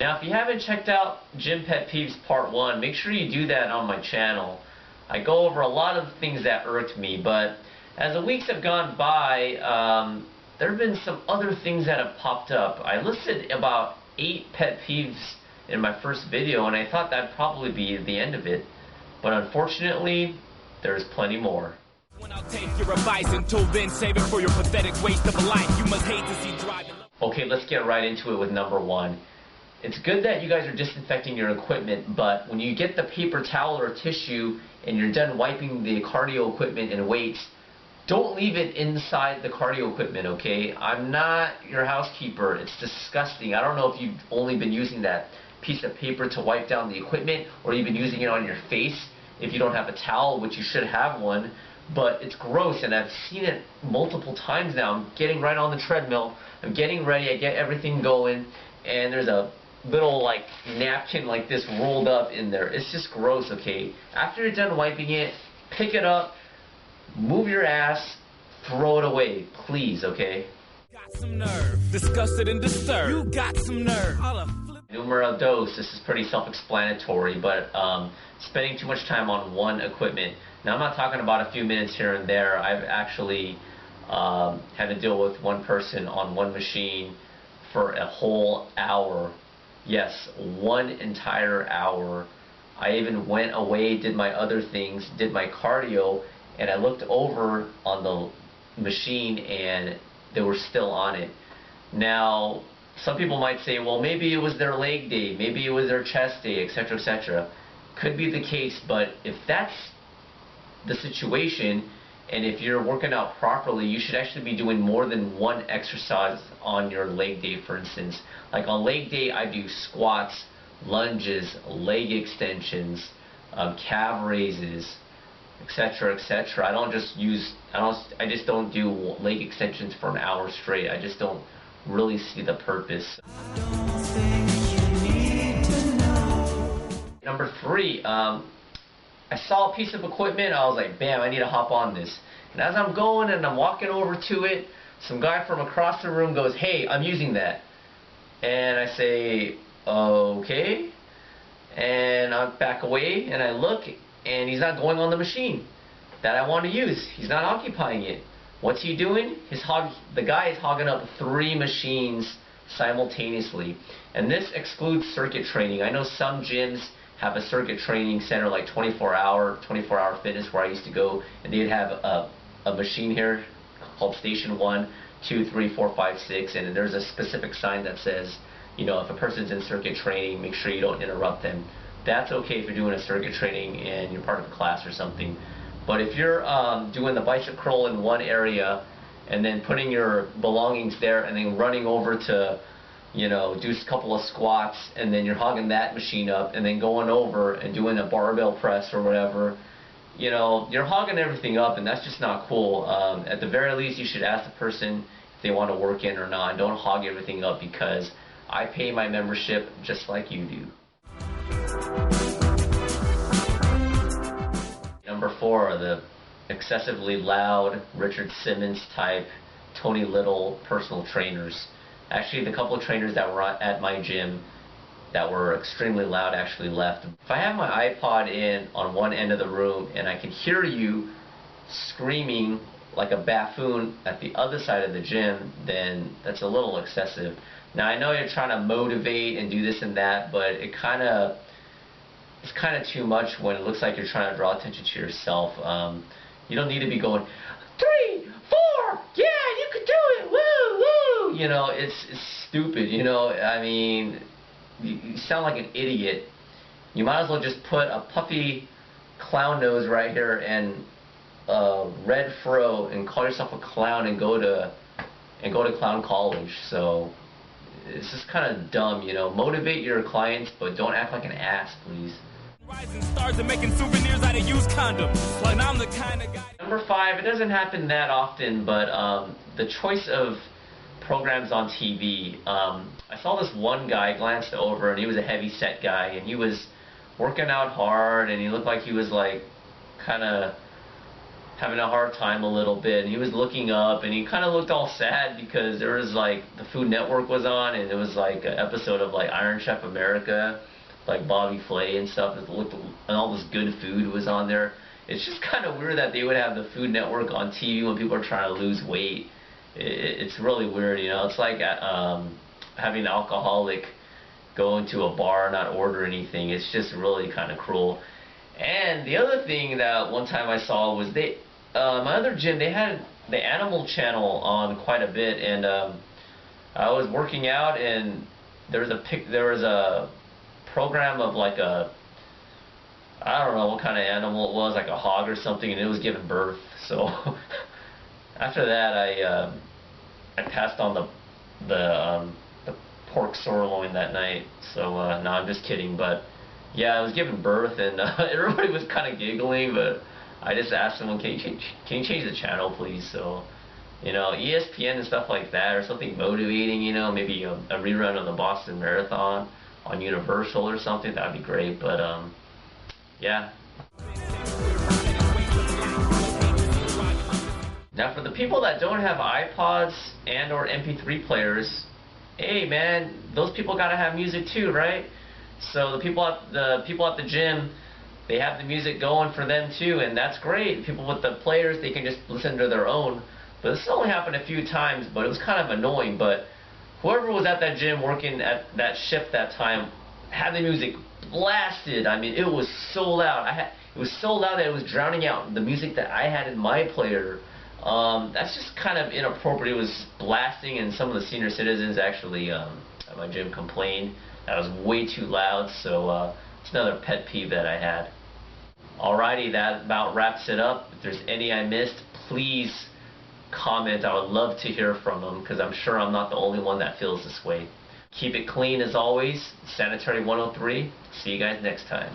Now, if you haven't checked out Gym Pet Peeves Part 1, make sure you do that on my channel. I go over a lot of things that irked me, but as the weeks have gone by, there have been some other things that have popped up. I listed about 8 pet peeves in my first video, and I thought that'd probably be the end of it. But unfortunately, there's plenty more. When I'll take your advice, until then, save it for your pathetic waste of a life. You must hate to see driving. Okay, let's get right into it with number 1. It's good that you guys are disinfecting your equipment, but when you get the paper towel or tissue and you're done wiping the cardio equipment and weights, don't leave it inside the cardio equipment, okay? I'm not your housekeeper. It's disgusting. I don't know if you've only been using that piece of paper to wipe down the equipment, or you've been using it on your face if you don't have a towel, which you should have one. But it's gross, and I've seen it multiple times now. I'm getting right on the treadmill. I'm getting ready. I get everything going, and there's a little like napkin like this rolled up in there. It's just gross, okay? After you're done wiping it, pick it up, move your ass, throw it away, please, okay? Got some nerve, disgusted and disturbed. You got some nerve. Numero dos, this is pretty self-explanatory, but spending too much time on one equipment. Now, I'm not talking about a few minutes here and there. I've actually had to deal with one person on one machine for a whole hour. Yes, one entire hour. I even went away, did my other things, did my cardio, and I looked over on the machine and they were still on it. Now, some people might say, well, maybe it was their leg day, maybe it was their chest day, etc., etc. Could be the case, but if that's the situation, and if you're working out properly, you should actually be doing more than one exercise on your leg day, for instance. Like on leg day, I do squats, lunges, leg extensions, calf raises, etc., etc. I just don't do leg extensions for an hour straight. I just don't really see the purpose. Number 3, I saw a piece of equipment. I was like, bam, I need to hop on this. And as I'm going and I'm walking over to it, some guy from across the room goes, hey, I'm using that. And I say, okay. And I back away and I look, and he's not going on the machine that I want to use. He's not occupying it. What's he doing? The guy is hogging up 3 machines simultaneously. And this excludes circuit training. I know some gyms have a circuit training center like 24-hour fitness, where I used to go, and they'd have a machine here called Station 1, 2, 3, 4, 5, 6, and there's a specific sign that says, you know, if a person's in circuit training, make sure you don't interrupt them. That's okay if you're doing a circuit training and you're part of a class or something. But if you're doing the bicep curl in one area and then putting your belongings there and then running over to, you know, do a couple of squats, and then you're hogging that machine up and then going over and doing a barbell press or whatever, you know, you're hogging everything up, and that's just not cool. At the very least, you should ask the person if they want to work in or not. Don't hog everything up, because I pay my membership just like you do. Number 4, the excessively loud Richard Simmons type Tony Little personal trainers. Actually, the couple of trainers that were at my gym that were extremely loud actually left. If I have my iPod in on one end of the room and I can hear you screaming like a buffoon at the other side of the gym, then that's a little excessive. Now, I know you're trying to motivate and do this and that, but it's kind of too much when it looks like you're trying to draw attention to yourself. You don't need to be going 3, 4, yeah, you can do it, woo, woo. You know, it's stupid. You know, I mean, you sound like an idiot. You might as well just put a puffy clown nose right here and a red fro and call yourself a clown and go to clown college. So it's just kind of dumb, you know. Motivate your clients, but don't act like an ass, please. Rising stars and making souvenirs out of used condoms. Like, I'm the kind of guy. Number 5, it doesn't happen that often, but the choice of programs on TV. I saw this one guy, glanced over, and he was a heavy set guy, and he was working out hard, and he looked like he was like kind of having a hard time a little bit, and he was looking up, and he kind of looked all sad because there was like the Food Network was on, and it was like an episode of like Iron Chef America, like Bobby Flay and stuff, that looked, and all this good food was on there. It's just kind of weird that they would have the Food Network on TV when people are trying to lose weight. It's really weird, you know. It's like having an alcoholic go into a bar and not order anything. It's just really kind of cruel. And the other thing that one time I saw was my other gym, they had the Animal Channel on quite a bit, and I was working out, and there was a program of like I don't know what kind of animal it was, like a hog or something, and it was giving birth. So after that, I passed on the pork sirloin that night. So no, I'm just kidding, but yeah, I was giving birth, and everybody was kind of giggling, but I just asked someone, can you change the channel, please? So, you know, ESPN and stuff like that, or something motivating, you know, maybe a rerun of the Boston Marathon on Universal or something, that'd be great. But yeah. Now for the people that don't have iPods and or MP3 players, hey man, those people gotta have music too, right? So the people at the gym, they have the music going for them too, and that's great. People with the players, they can just listen to their own. But this only happened a few times, but it was kind of annoying. But whoever was at that gym working at that shift that time had the music blasted. I mean, it was so loud. It was so loud that it was drowning out the music that I had in my player. That's just kind of inappropriate. It was blasting, and some of the senior citizens actually at my gym complained that was way too loud. So it's another pet peeve that I had. Alrighty, that about wraps it up. If there's any I missed, please comment. I would love to hear from them, because I'm sure I'm not the only one that feels this way. Keep it clean as always. Sanitary 103. See you guys next time.